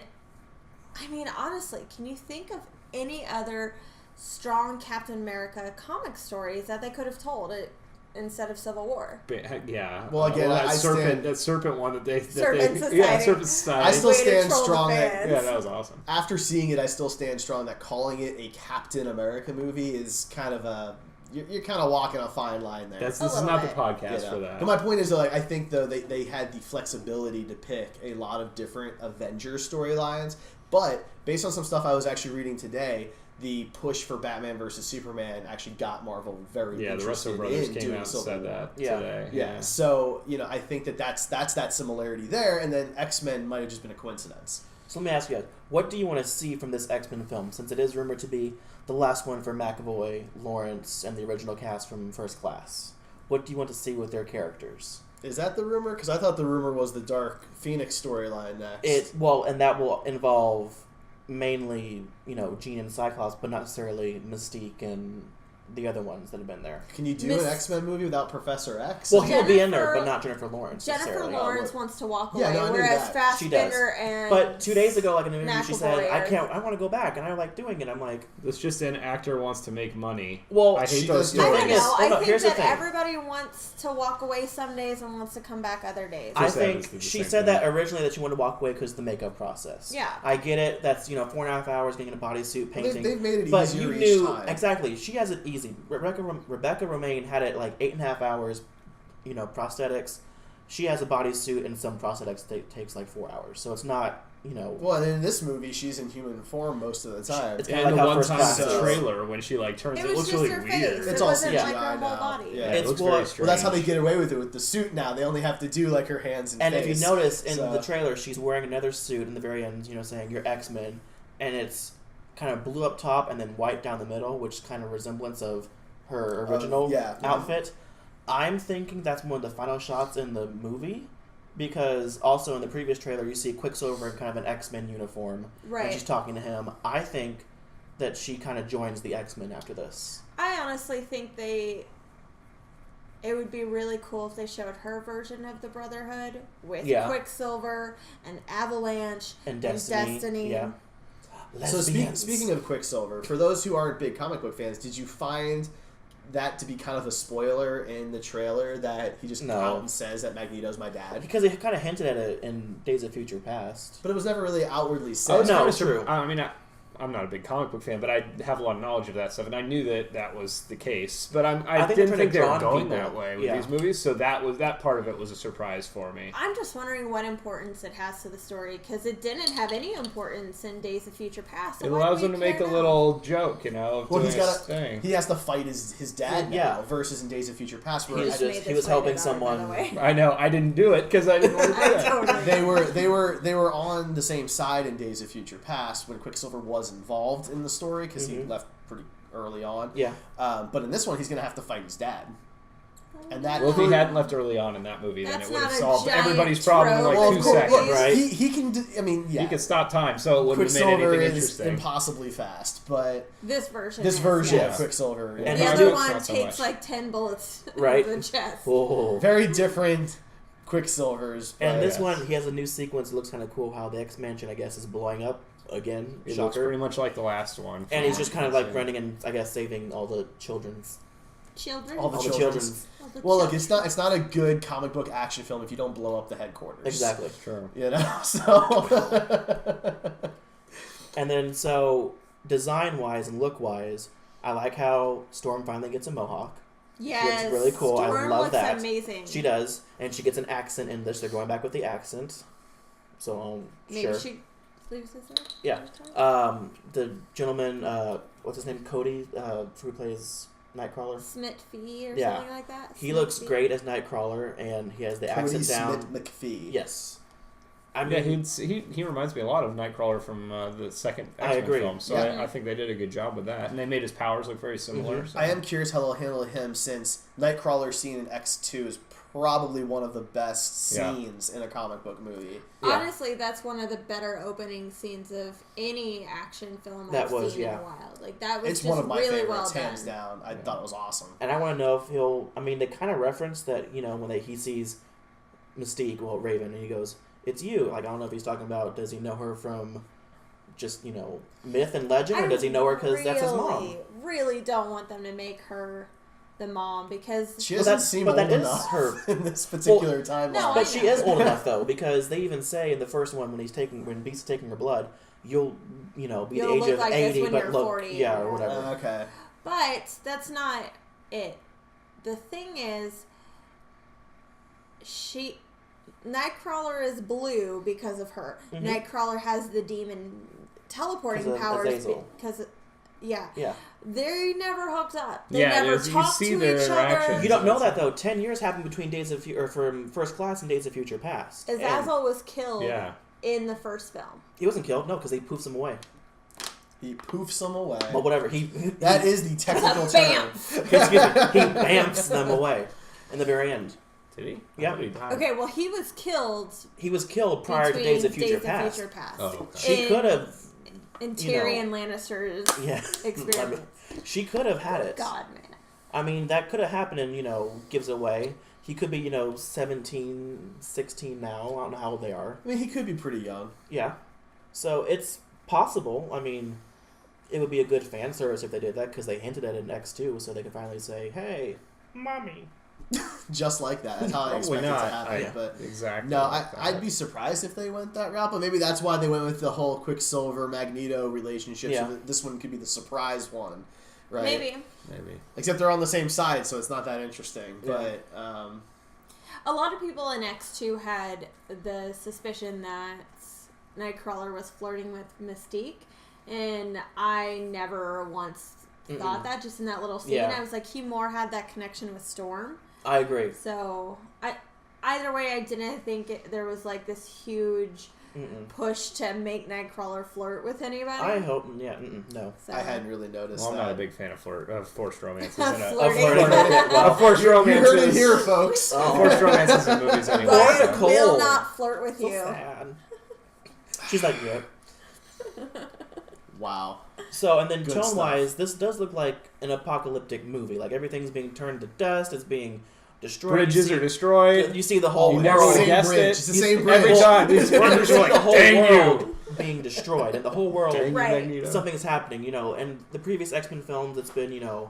honestly, can you think of any other strong Captain America comic stories that they could have told it instead of Civil War? Yeah. Well, again, that I stand- serpent one that they Serpent Society. Yeah, Serpent Society. I still Way to stand troll the strong that fans. Yeah, that was awesome. after seeing it, I still stand strong that calling it a Captain America movie is kind of you're kind of walking a fine line there. This A is little not bit. the podcast for that. But my point is, I think though they had the flexibility to pick a lot of different Avengers storylines, but based on some stuff I was actually reading today, the push for Batman versus Superman actually got Marvel very Yeah, the Russo interested brothers in came doing out and Civil said War. that Yeah. today. Yeah, so I think that's that similarity there, and then X-Men might have just been a coincidence. So let me ask you, what do you want to see from this X-Men film, since it is rumored to be the last one for McAvoy, Lawrence, and the original cast from First Class? What do you want to see with their characters? Is that the rumor? Because I thought the rumor was the Dark Phoenix storyline next. And that will involve mainly, Jean and Cyclops, but not necessarily Mystique and the other ones that have been there. Can you do Miss- an X-Men movie without Professor X? Well, he'll be in there, Jennifer- but not Jennifer Lawrence. Jennifer necessarily. Lawrence wants to walk away, Yeah, no, I knew whereas that. She does. Fassbender and But 2 days ago, like in an interview, she said, McAvoy I want to go back, and I like doing it. I'm like, It's just an actor wants to make money. well, I hate she those does I do stories. don't it. know. Hold I on, think here's the that thing. everybody wants to walk away some days and wants to come back other days. I Chris Evans think did the she same said thing. that originally that she wanted to walk away because of the makeup process. Yeah. I get it. That's 4.5 hours getting in a bodysuit, painting. They've made it but easier you each knew time. exactly. She has it easy. Rebecca Romaine had it like 8.5 hours. Prosthetics. She has a bodysuit and some prosthetics that takes like 4 hours. So it's not. Well, and in this movie, she's in human form most of the time. It's And kinda the like how one First time in Class the is. trailer when she turns, It it was looks just really her weird. face. It's It all wasn't CGI like her whole now. body. Yeah. it It's looks well- very well, strange. Well, that's how they get away with it with the suit now. They only have to do her hands and And face. if you notice in So- the trailer, she's wearing another suit in the very end. Saying you're X-Men, and it's kind of blue up top and then white down the middle, which is kind of resemblance of her original outfit. I'm thinking that's one of the final shots in the movie, because also in the previous trailer you see Quicksilver in kind of an X-Men uniform, Right. and she's talking to him. I think that she kind of joins the X-Men after this. I honestly think it would be really cool if they showed her version of the Brotherhood with Yeah. Quicksilver and Avalanche And Destiny. Yeah. So Lesbians. speaking of Quicksilver, for those who aren't big comic book fans, did you find that to be kind of a spoiler in the trailer that he just comes out and says that Magneto's my dad? Because they kind of hinted at it in Days of Future Past. But it was never really outwardly I said. was No, kinda it's true. I I'm not a big comic book fan, but I have a lot of knowledge of that stuff, and I knew that was the case. But I didn't think they were going that way with these movies, so that part of it was a surprise for me. I'm just wondering what importance it has to the story, because it didn't have any importance in Days of Future Past. So it allows him to make a little joke, of doing his thing. He has to fight his dad now, versus in Days of Future Past, where he was helping someone. I know, I didn't do it because I didn't want to do it. They were on the same side in Days of Future Past when Quicksilver was involved in the story because he left pretty early on. Yeah. But in this one, he's going to have to fight his dad. And that if he hadn't left early on in that movie, then it would have solved everybody's problem in like 2 seconds. Right? He can. He could stop time, so it wouldn't have made anything interesting. Is impossibly fast, but this version of Quicksilver, and the other one takes like 10 bullets to the chest. Whoa. Very different Quicksilvers. And this one, he has a new sequence that looks kind of cool. How the X Mansion, I guess, is blowing up again. It looks pretty much like the last one. And he's just kind of like running and I guess saving all the children's. All the children's. Well, look, it's not a good comic book action film if you don't blow up the headquarters. Exactly. Sure. So. And then, so design-wise and look-wise, I like how Storm finally gets a mohawk. Yes. She looks really cool. Storm I love looks that. Amazing. She does, and she gets an accent in this. They're going back with the accent. So, maybe she loses her. Yeah. The gentleman, what's his name? Cody, who plays Nightcrawler. Smith-Fee or something like that. He looks great as Nightcrawler, and he has the accent down. Smith-McPhee. Yes. I mean, he reminds me a lot of Nightcrawler from the second X-Men film, so I think they did a good job with that, and they made his powers look very similar. So. I am curious how they'll handle him, since Nightcrawler scene in X2 is probably one of the best scenes in a comic book movie. Yeah. Honestly, that's one of the better opening scenes of any action film I've seen in a while. Like that was it's just one of my really favorites, well hands down. I thought it was awesome. And I want to know if he'll. I mean, they kind of reference that when he sees Mystique, Raven, and he goes, "It's you." Like I don't know if he's talking about does he know her from just myth and legend, or does he know her because that's his mom? Really don't want them to make her the mom because she doesn't seem old enough her in this particular timeline. No, but she is old enough though, because they even say in the first one when Beast's taking her blood, you'll be the age of 80, but look 40 or whatever. Okay. But that's not it. The thing is, Nightcrawler is blue because of her. Mm-hmm. Nightcrawler has the demon teleporting powers because. Yeah. They never hooked up. They never talked to each other. You don't know that though. 10 years happened between from First Class and Days of Future Past. Azazel was killed in the first film. He wasn't killed, no, because he poofs him away. He poofs them away. But whatever. That is the technical term. Excuse me. He bamfs them away in the very end. Did he? Yeah. Okay, well, he was killed. He was killed prior to Days of Future Past. Oh, okay. She could have. In Tyrion Lannister's experiment. She could have had it. God, man. I mean, that could have happened and, gives away. He could be, 17, 16 now. I don't know how old they are. I mean, he could be pretty young. Yeah. So, it's possible. I mean, it would be a good fan service if they did that, because they hinted at it in X2, so they could finally say, hey, mommy. Just like that. That's how I expect it to happen. But exactly. No, I'd be surprised if they went that route, but maybe that's why they went with the whole Quicksilver Magneto relationship. So that this one could be the surprise one, right? Maybe. Except they're on the same side, so it's not that interesting. Yeah. But a lot of people in X2 had the suspicion that Nightcrawler was flirting with Mystique, and I never once thought that. Just in that little scene, I was like, he more had that connection with Storm. I agree. So, either way, I didn't think there was like this huge push to make Nightcrawler flirt with anybody. I hope, no. So. I hadn't really noticed I'm that. not a big fan of forced romances. Forced romances. You heard it here, folks. Forced romances in movies anyway. But will not flirt with you. Sad. She's like, yep. Wow. So, and then tone-wise, this does look like an apocalyptic movie. Like, everything's being turned to dust. It's being destroyed. Bridges are destroyed. You see the whole You never would have guessed it. It's the same bridge. Every time. You see the whole world being destroyed. And the whole world, something is happening, And the previous X-Men films, it's been,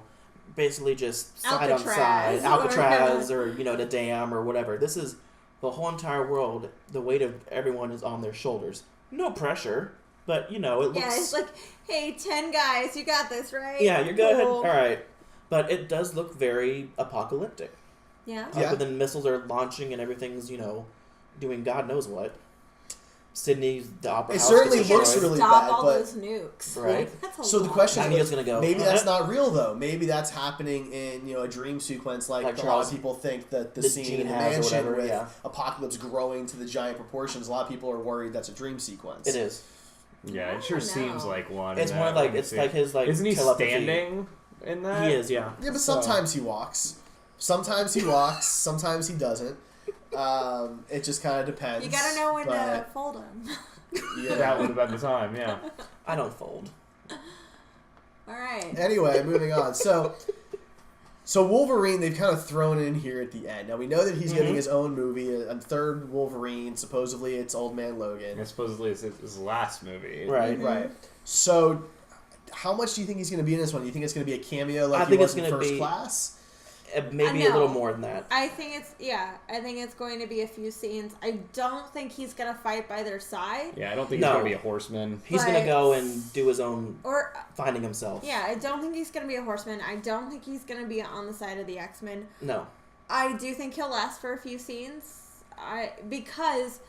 basically just side on side. Alcatraz or, the dam or whatever. This is the whole entire world. The weight of everyone is on their shoulders. No pressure. But, it looks... Yeah, it's like, hey, 10 guys, you got this, right? Yeah, you're good. Cool. All right. But it does look very apocalyptic. Yeah. Yeah. But then missiles are launching and everything's, doing God knows what. Sydney's, the opera It house certainly gets looks destroyed. really Stop bad, all but those nukes. Right. That's a so the lot. question Magneo's is, gonna go. maybe that's not real though. Maybe that's happening in a dream sequence, like a lot Charles- of people think that the the scene Gene in the has or mansion whatever, with yeah. Apocalypse growing to the giant proportions. A lot of people are worried that's a dream sequence. It is. Yeah, I it sure don't seems know. like one. It's more like, it's like his, Isn't he telepathy. standing in that? He is, yeah. Yeah, but sometimes he walks. Sometimes he walks. Sometimes he doesn't. It just kind of depends. You gotta know when to but, fold them. yeah. That would have been the time, yeah. I don't fold. All right. Anyway, moving on. So Wolverine, they've kind of thrown in here at the end. Now we know that he's getting his own movie, a third Wolverine. Supposedly, it's Old Man Logan. And supposedly it's his last movie. Right. Right. So, how much do you think he's going to be in this one? Do you think it's going to be a cameo like I he think was it's in gonna First be- Class? Maybe a No. little more than that. I think it's going to be a few scenes. I don't think he's gonna fight by their side. Yeah, I don't think No. he's going to be a horseman. He's going to go and do his own Or finding himself. yeah, I don't think he's gonna be a horseman. I don't think he's gonna be on the side of the X-Men. No. I do think he'll last for a few scenes. Because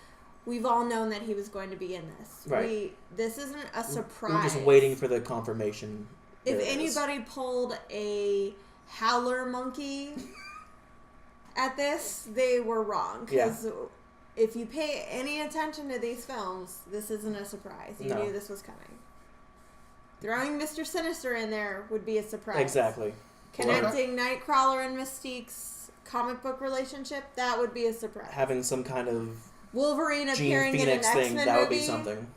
we've all known that he was going to be in this. Right. This isn't a surprise. We're just waiting for the confirmation. If There it is. anybody pulled a howler monkey at this, they were wrong. Because if you pay any attention to these films, this isn't a surprise. You No. knew this was coming. Throwing Mr. Sinister in there would be a surprise. Exactly. Connecting Nightcrawler and Mystique's comic book relationship, that would be a surprise. Having some kind of Wolverine Gene appearing in an Phoenix thing, X-Men that would movie, be something.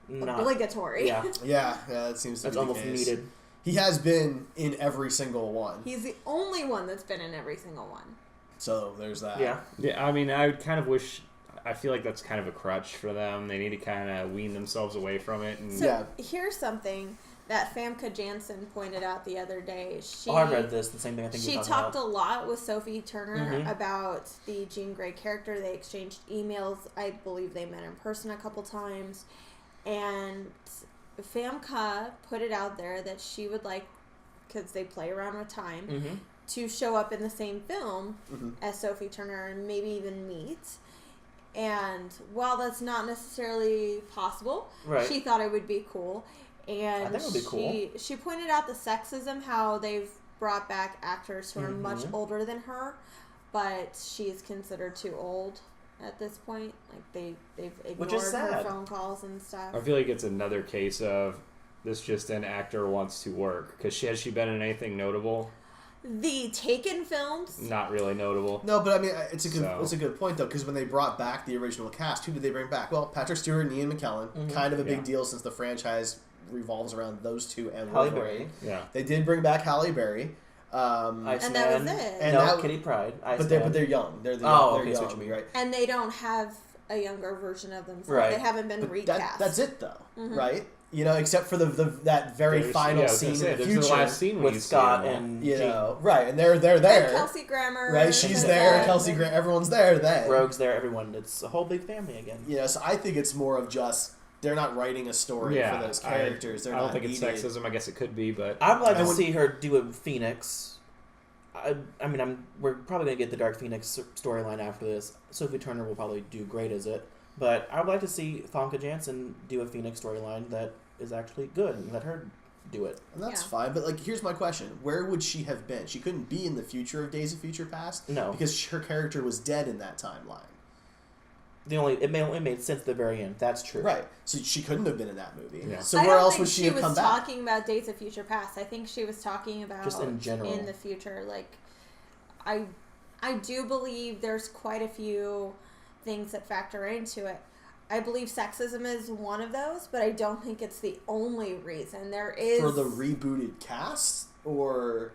Not, obligatory. yeah, Yeah, that seems to that's be the almost case. needed. He has been in every single one. He's the only one that's been in every single one. So there's that. Yeah. Yeah, I mean, I would kind of wish... I feel like that's kind of a crutch for them. They need to kind of wean themselves away from it. And So here's something that Famke Janssen pointed out the other day. I read this, the same thing I think She you're talked talking a lot with Sophie Turner Mhm. about the Jean Grey character. They exchanged emails. I believe they met in person a couple times. And Famke put it out there that she would like, because they play around with time, about. to show up in the same film Mhm. as Sophie Turner and maybe even meet. And while that's not necessarily possible, Right. she thought it would be cool. And I think it would be cool. she pointed out the sexism, how they've brought back actors who are much Mhm. older than her, but she's considered too old at this point. Like they've Which is ignored her sad. phone calls and stuff. I feel like it's another case of this just an actor wants to work. Because has she been in anything notable? The Taken films, Not really notable. No, but I mean, it's a good So- it's a good point though, because when they brought back the original cast, who did they bring back? Well, Patrick Stewart and Ian McKellen, Mhm. kind of a big Yeah. deal since the franchise revolves around those two and Halle Wolverine. Berry. Yeah. They did bring back Halle Berry, Iceman. and that was it. And no, that- Kitty Pryde. but they're young. They're the Oh, they're okay, so young, what you mean. right? And they don't have a younger version of themselves. Right. They haven't been But recast. that's it though, Mhm. right? You know, except for that very There's- final yeah, I was scene gonna say, in the there's future. the last scene when you with see Scott them all. and You Jean. know, right? And they're And there, Kelsey Grammer. right? She's is there, that. Kelsey Grant, everyone's there then. Rogue's there, everyone. It's a whole big family again. You know, so I think it's more of just they're not writing a story Yeah, for those characters. They're I don't not think it's needed. sexism. I guess it could be, but I'd like I to would- see her do a Phoenix. I mean, we're probably gonna get the Dark Phoenix storyline after this. Sophie Turner will probably do great as it, but I would like to see Famke Janssen do a Phoenix storyline that is actually good and let her do it. And that's Yeah. fine, but like, here's my question: where would she have been? She couldn't be in the future of Days of Future Past, No. because her character was dead in that timeline. It made sense at the very end. That's true. Right. So she couldn't have been in that movie. Yeah. So I where don't else think would she have come was back? talking about Days of Future Past. I think she was talking about Just in general. in the future. Like, I do believe there's quite a few things that factor into it. I believe sexism is one of those, but I don't think it's the only reason. There is For the rebooted cast, or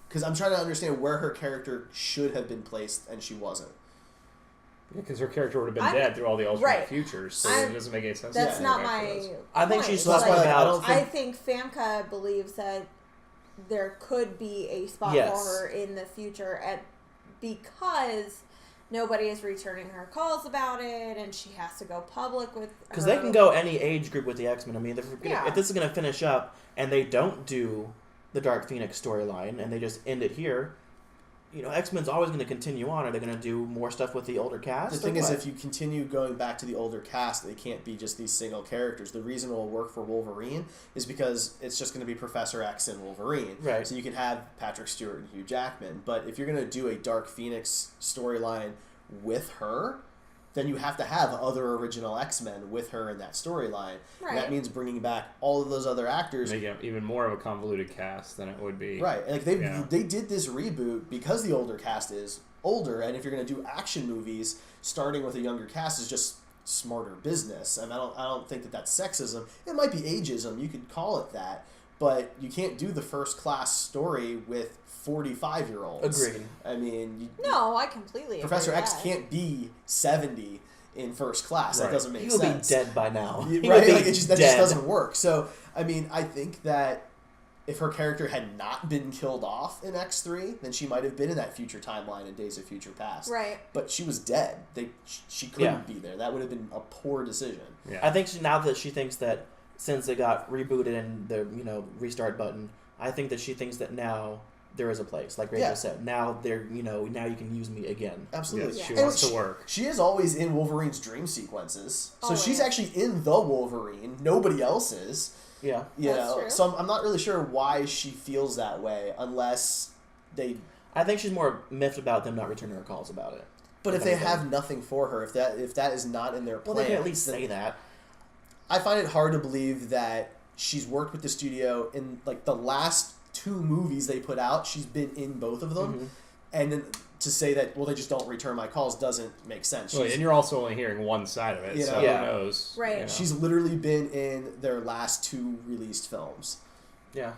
because I'm trying to understand where her character should have been placed and she wasn't. because her character would have been I'm- dead through all the alternate right. futures, so I'm- it doesn't make any sense. to That's go not back for my. those. I think point. she's So that's talking why, like, I about. don't I think Famke believes that there could be a spot Yes. for her in the future, because nobody is returning her calls about it, and she has to go public with. Because they can go any age group with the X-Men. I mean, Yeah. if this is going to finish up and they don't do the Dark Phoenix storyline and they just end it here, you know, X-Men's always going to continue on. Are they going to do more stuff with the older cast? The thing is, if you continue going back to the older cast, they can't be just these single characters. The reason it will work for Wolverine is because it's just going to be Professor X and Wolverine. Right. So you can have Patrick Stewart and Hugh Jackman. But if you're going to do a Dark Phoenix storyline with her, then you have to have other original X-Men with her in that storyline. Right. And that means bringing back all of those other actors. Make it even more of a convoluted cast than it would be. Right. Like they did this reboot because the older cast is older, and if you're going to do action movies, starting with a younger cast is just smarter business. I mean, I don't think that that's sexism. It might be ageism. You could call it that. But you can't do the first class story with 45-year-olds. Agreed. I mean, No, I completely Professor agree X with that. can't be 70 in first class. Right. That doesn't make He will sense. be dead by now. He Right? will be Like, that just dead. doesn't work. So, I mean, I think that if her character had not been killed off in X3, then she might have been in that future timeline in Days of Future Past. Right. But she was dead. She couldn't be there. That would have been a poor decision. Yeah. I think now that she thinks that since they got rebooted and the restart button, I think that she thinks that now there is a place, like Rae just said. Now now you can use me again. Absolutely. Yes, she Yeah. wants to work. She is always in Wolverine's dream sequences. So Always. she's actually in the Wolverine. Nobody else is. Yeah. You That's know, true. so I'm not really sure why she feels that way, unless they. I think she's more miffed about them not returning her calls about it. But if they have nothing for her, if that is not in their Well, plan, they can at least say that. I find it hard to believe that she's worked with the studio in like the last 2 movies they put out. She's been in both of them, Mm-hmm. and then to say that they just don't return my calls doesn't make sense. Well, and you're also only hearing one side of it, You so know. Yeah. who knows? Right. You know. She's literally been in their last 2 released films. Yeah.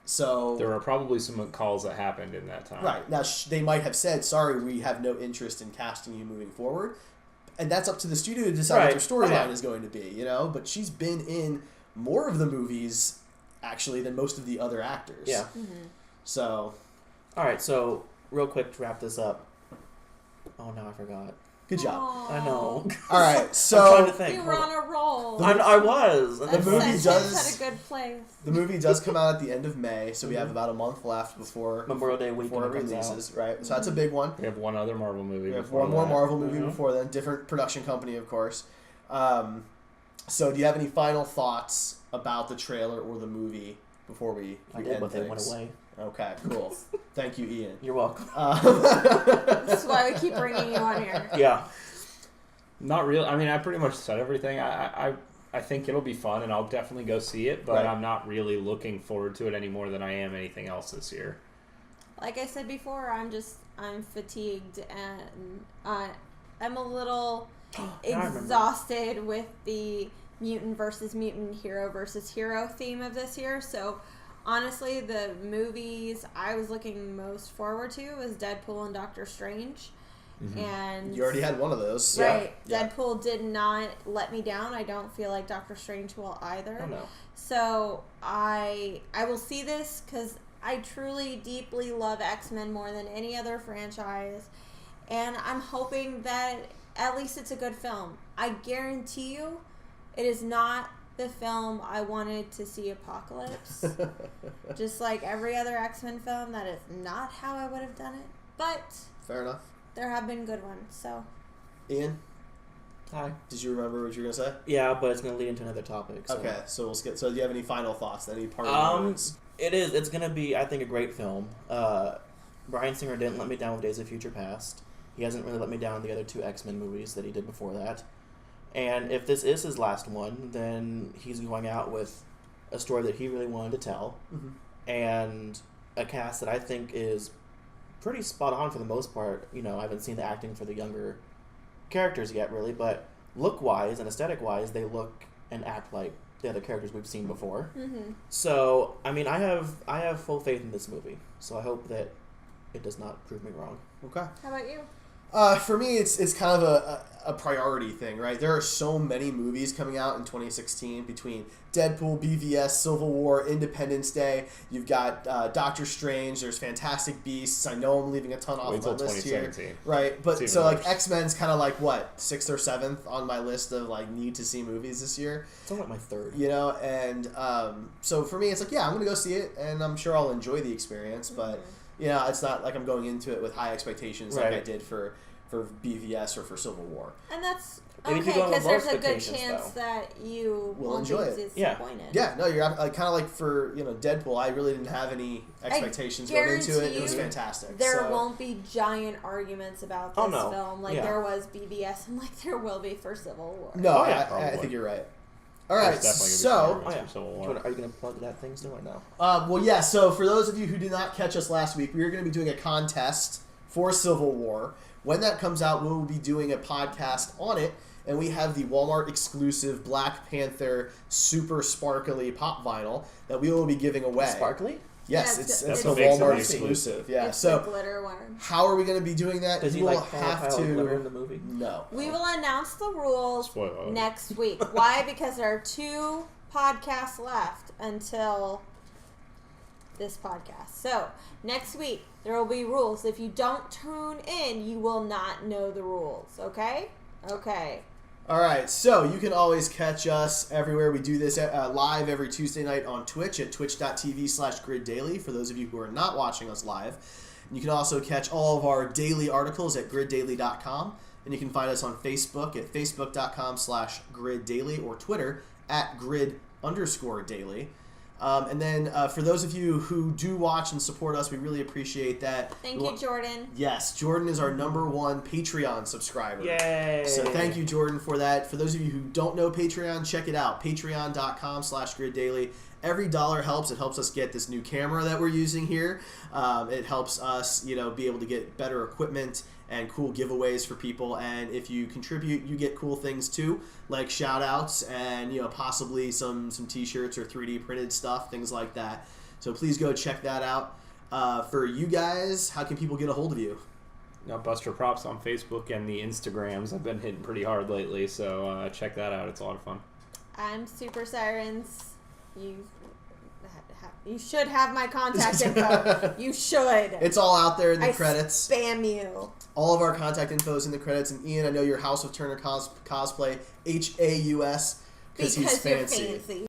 So There were probably some calls that happened in that time. right now, they might have said, "Sorry, we have no interest in casting you moving forward," and that's up to the studio to decide what their storyline is going to be. You know, but she's been in more of the movies actually than most of the other actors. Yeah. Mm-hmm. So All right. So real quick to wrap this up. Oh no, I forgot. good job. I know. All right, I'm trying to so think. You were on a roll. I was. That movie sentence does- at a good place. the movie does come out at the end of May, so we have about a month left before Memorial Day weekend it comes out. releases. Right, so that's a big one. We have one other Marvel movie. We have before one more that. Marvel movie before then, different production company, of course. So, do you have any final thoughts about the trailer or the movie before we I end did, but they went things? away. Okay, cool. Thank you, Ian. You're welcome. This is why we keep bringing you on here. Yeah. Not real. I mean, I pretty much said everything. I think it'll be fun, and I'll definitely go see it. But Right. I'm not really looking forward to it any more than I am anything else this year. Like I said before, I'm fatigued and I'm a little exhausted with the mutant versus mutant, hero versus hero theme of this year. So honestly, the movies I was looking most forward to was Deadpool and Doctor Strange. And You already had one of those. right, Yeah. Deadpool did not let me down. I don't feel like Doctor Strange will either. I don't know. So I will see this because I truly, deeply love X-Men more than any other franchise, and I'm hoping that at least it's a good film. I guarantee you, it is not the film I wanted to see Apocalypse. Just like every other X-Men film, that is not how I would have done it. But Fair enough. there have been good ones. So Ian, Hi. did you remember what you were going to say? Yeah, but it's going to lead into another topic. So. Okay, so we'll skip. So, do you have any final thoughts? Any parting words? It's going to be, I think, a great film. Bryan Singer didn't let me down with Days of Future Past. He hasn't really let me down in the other 2 X-Men movies that he did before that. And if this is his last one, then he's going out with a story that he really wanted to tell, and a cast that I think is pretty spot on for the most part. You know, I haven't seen the acting for the younger characters yet, really, but look-wise and aesthetic-wise, they look and act like the other characters we've seen before. So, I mean, I have full faith in this movie. So I hope that it does not prove me wrong. Okay. how about you? For me, it's kind of a priority thing, right? There are so many movies coming out in 2016 between Deadpool, BVS, Civil War, Independence Day. You've got Doctor Strange. There's Fantastic Beasts. I know I'm leaving a ton off my list here, right? But so like X-Men's kind of like what 6th or 7th on my list of like need to see movies this year. It's only like my 3rd. You know, and so for me, it's like I'm gonna go see it, and I'm sure I'll enjoy the experience. But you know, it's not like I'm going into it with high expectations like I did for BVS or for Civil War. And that's okay, because there's a good chance that you will enjoy it. Disappointed. Yeah, no, you're kind of like for Deadpool. I really didn't have any expectations going into it. It was fantastic. There won't be giant arguments about this film like there was BVS and like there will be for Civil War. No, I think you're right. All right, so are you going to plug that thing still right now? Well, yeah. So for those of you who did not catch us last week, we are going to be doing a contest for Civil War. When that comes out, we will be doing a podcast on it, and we have the Walmart exclusive Black Panther Super Sparkly Pop vinyl that we will be giving away. Sparkly? Yes, it's the Walmart exclusive. Yeah, it's so the glitter one. How are we going to be doing that? Does he will have to glitter in the movie? No. We will announce the rules next week. Why? Because there are 2 podcasts left until this podcast. So next week there will be rules. If you don't tune in, you will not know the rules. Okay. All right, so you can always catch us everywhere. We do this live every Tuesday night on Twitch at twitch.tv/griddaily for those of you who are not watching us live. And you can also catch all of our daily articles at griddaily.com. And you can find us on Facebook at facebook.com/griddaily or Twitter at grid_daily. And then for those of you who do watch and support us, we really appreciate that. Thank you, Jordan. Yes, Jordan is our #1 Patreon subscriber. Yay! So thank you, Jordan, for that. For those of you who don't know Patreon, check it out. Patreon.com/griddaily. Every dollar helps. It helps us get this new camera that we're using here. It helps us, be able to get better equipment and cool giveaways for people. And if you contribute, you get cool things too, like shout outs and possibly some t-shirts or 3D printed stuff, things like that. So please go check that out. For you guys, how can people get a hold of you? Buster Props on Facebook and the Instagrams. I've been hitting pretty hard lately, so check that out. It's a lot of fun. I'm Super Sirens. You should have my contact info. You should. It's all out there in the credits. Spam you. All of our contact info is in the credits. And Ian, I know your House of Turner cosplay, HAUS, because he's fancy. You're fancy.